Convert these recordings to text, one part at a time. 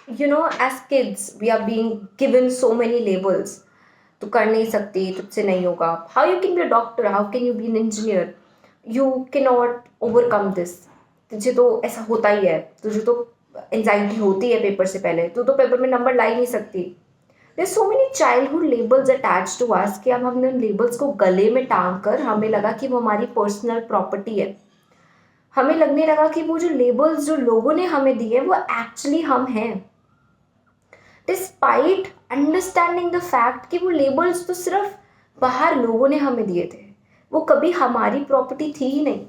As kids we are being given so many labels. तू कर नहीं सकती, तुझसे नहीं होगा. How you can be a doctor, how can you be an engineer, you can not overcome this. तुझे तो ऐसा होता ही है, तुझे तो एंजाइटी होती है पेपर से पहले, तू तो पेपर में नंबर ला ही नहीं सकती. There so many childhood labels attach to us कि अब हमने उन लेबल्स को गले में टांग कर हमें लगा कि वो हमारी पर्सनल प्रॉपर्टी है. हमें लगने लगा कि वो जो लेबल्स जो लोगों ने हमें दिए वो एक्चुअली हम हैं, डिस्पाइट अंडरस्टैंडिंग द फैक्ट कि वो लेबल्स तो सिर्फ बाहर लोगों ने हमें दिए थे. वो कभी हमारी प्रॉपर्टी थी ही नहीं.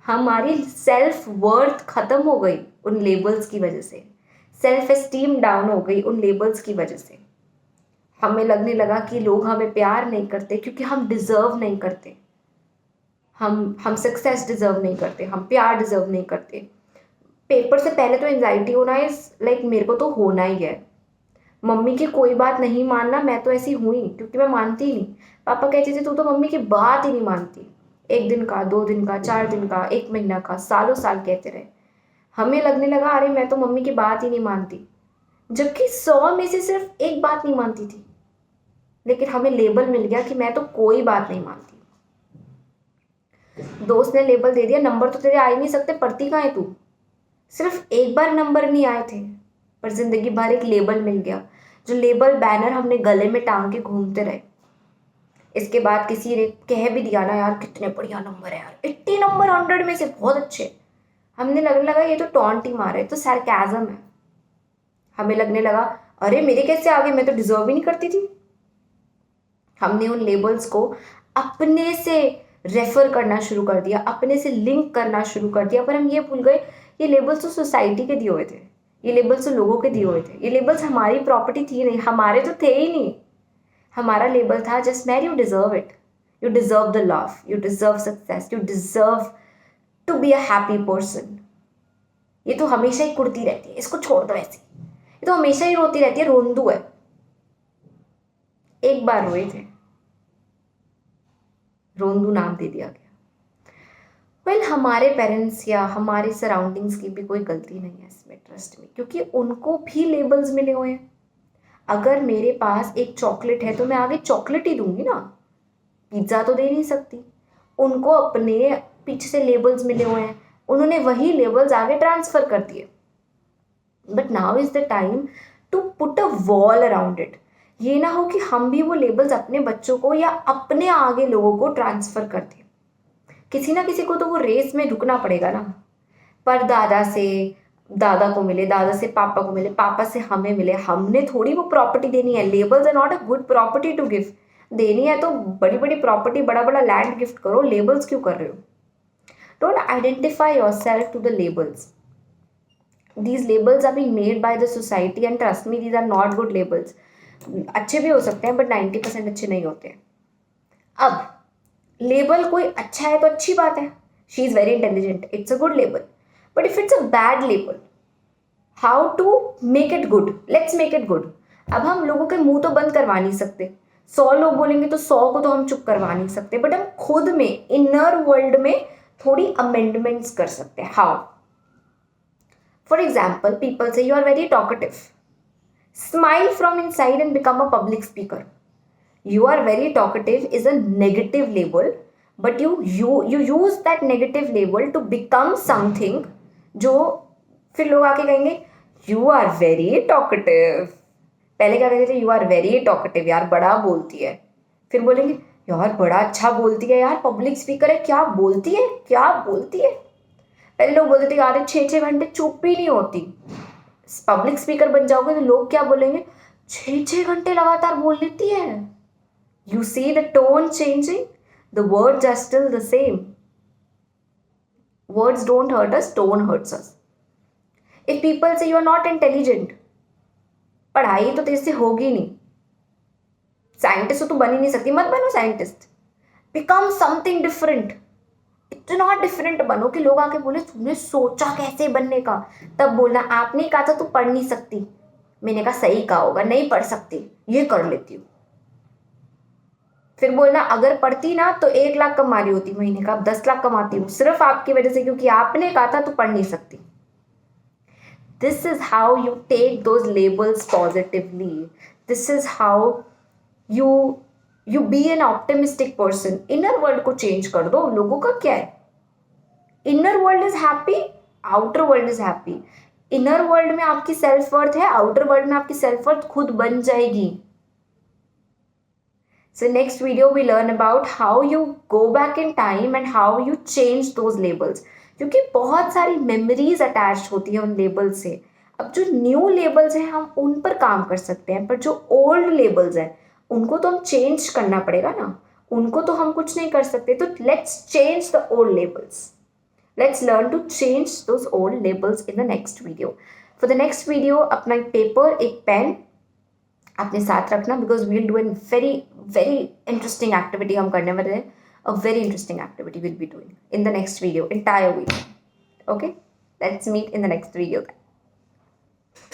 हमारी सेल्फ वर्थ खत्म हो गई उन लेबल्स की वजह से. सेल्फ एस्टीम डाउन हो गई उन लेबल्स की वजह से. हमें लगने लगा कि लोग हमें प्यार नहीं करते क्योंकि हम डिजर्व नहीं करते. हम सक्सेस डिजर्व नहीं करते, हम प्यार डिजर्व नहीं करते. पेपर से पहले तो एंजाइटी होना इज लाइक मेरे को तो होना ही है. मम्मी की कोई बात नहीं मानना, मैं तो ऐसी हुई क्योंकि मैं मानती ही नहीं. पापा कहते थे तू तो मम्मी की बात ही नहीं मानती. एक दिन का, 2 दिन का, 4 दिन का, 1 महीना का, सालों साल कहते रहे. हमें लगने लगा अरे मैं तो मम्मी की बात ही नहीं मानती, जबकि 100 में से सिर्फ एक बात नहीं मानती थी. लेकिन हमें लेबल मिल गया कि मैं तो कोई बात नहीं मानती. दोस्त ने लेबल दे दिया नंबर तो तेरे आ ही नहीं सकते, पढ़ती कहाँ है तू. सिर्फ एक बार नंबर नहीं आए थे, पर जिंदगी भर एक लेबल मिल गया. जो लेबल बैनर हमने गले में टांग के घूमते रहे. इसके बाद किसी ने कह भी दिया ना यार कितने बढ़िया नंबर है यार, 80 नंबर 100 में से बहुत अच्छे. हमने लगने लगा ये तो टॉन्ट ही मारा है, तो सरकाजम है. हमें लगने लगा अरे मेरे कैसे आगे, मैं तो डिजर्व ही नहीं करती थी. हमने उन लेबल्स को अपने से रेफर करना शुरू कर दिया, अपने से लिंक करना शुरू कर दिया. पर हम ये भूल गए ये लेबल्स तो सोसाइटी के दिए हुए थे, ये लेबल्स तो लोगों के दिए हुए थे. ये लेबल्स हमारी प्रॉपर्टी थी नहीं, हमारे तो थे ही नहीं. हमारा लेबल था जस्ट मैर, you deserve it, you deserve the love, you deserve success, you deserve to be a happy person. ये तो हमेशा ही कुड़ती रहती है, इसको छोड़ दो ऐसी. ये तो हमेशा ही रोती रहती है, रोंदू है. एक बार रोए थे, रोंदू नाम दे दिया गया. हमारे पेरेंट्स या हमारे सराउंडिंग्स की भी कोई गलती नहीं है इसमें, ट्रस्ट में, क्योंकि उनको भी लेबल्स मिले हुए हैं. अगर मेरे पास एक चॉकलेट है तो मैं आगे चॉकलेट ही दूंगी ना, पिज्ज़ा तो दे नहीं सकती. उनको अपने पीछे से लेबल्स मिले हुए हैं, उन्होंने वही लेबल्स आगे ट्रांसफर कर दिए. But now is the time to put a wall around it. ये ना हो कि हम भी वो लेबल्स अपने बच्चों को या अपने आगे लोगों को ट्रांसफर कर दें. किसी ना किसी को तो वो रेस में रुकना पड़ेगा ना. पर दादा से दादा को मिले, दादा से पापा को मिले, पापा से हमें मिले, हमने थोड़ी वो प्रॉपर्टी देनी है. Labels are not a good property to give. देनी है तो बड़ी बड़ी प्रॉपर्टी, बड़ा बड़ा लैंड गिफ्ट करो, लेबल्स क्यों कर रहे हो. Don't identify yourself to the labels. these labels are being made by the society and trust me these are not good labels. अच्छे भी हो सकते हैं बट 90% अच्छे नहीं होते हैं. अब लेबल कोई अच्छा है तो अच्छी बात है, she is very intelligent, it's a good label. But if it's a bad label, how to make it good, let's make it good. अब हम लोगों के मुंह तो बंद करवा नहीं सकते, 100 लोग बोलेंगे तो 100 को तो हम चुप करवा नहीं सकते, बट हम खुद में इनर वर्ल्ड में थोड़ी अमेंडमेंट्स कर सकते हैं. How? For example, people say you are very talkative. Smile from inside and become a public speaker. You are very talkative is a negative label, but you use that negative label to become something जो फिर लोग आके कहेंगे you are very talkative. पहले क्या कहते थे you are very talkative, यार बड़ा बोलती है. फिर बोलेंगे यार बड़ा अच्छा बोलती है, यार पब्लिक स्पीकर है, क्या बोलती है, क्या बोलती है. पहले लोग बोलते थे यार 6-6 घंटे चुप ही नहीं होती. पब्लिक स्पीकर बन जाओगे तो लोग क्या बोलेंगे, 6-6 घंटे लगातार बोल लेती है. You see the tone changing, the words are still the same. Words don't hurt us, tone hurts us. If people say you are not intelligent, पढ़ाई तो तेरे से होगी नहीं, साइंटिस्ट तो तू बन ही नहीं सकती, मत बनो साइंटिस्ट. Become something different. इतना डिफरेंट बनो कि लोग आके बोले तुमने सोचा कैसे बनने का. तब बोलना आपने कहा था तू पढ़ नहीं सकती. मैंने कहा सही कहा होगा, नहीं पढ़ सकती, ये कर लेती हूँ. फिर बोलना अगर पढ़ती ना तो 1 लाख कमा रही होती महीने का, अब 10 लाख कमाती हूँ सिर्फ आपकी वजह से, क्योंकि आपने कहा था तू पढ़ नहीं सकती. This is how you take those labels positively. This is how you be an optimistic person. Inner world को चेंज कर दो. लोगों का क्या है? Inner world is happy, outer world is happy. Inner world में आपकी सेल्फ वर्थ है, आउटर वर्ल्ड में आपकी सेल्फ वर्थ खुद बन जाएगी. So next video we learn about how you go back in time and how you change those labels. क्योंकि बहुत सारी मेमोरीज अटैच होती है उन लेबल से. अब जो न्यू लेबल्स हैं हम उन पर काम कर सकते हैं, पर जो ओल्ड लेबल्स हैं उनको तो हम चेंज करना पड़ेगा ना. उनको तो हम कुछ नहीं कर सकते. तो let's change the old labels. Let's learn to change those old labels in the next video. For the next video, अपना एक पेपर, एक पेन अपने साथ रखना, because we'll do a very interesting activity हम करने वाले हैं. A very interesting activity we'll be doing in the next video, entire video. Okay? Let's meet in the next video.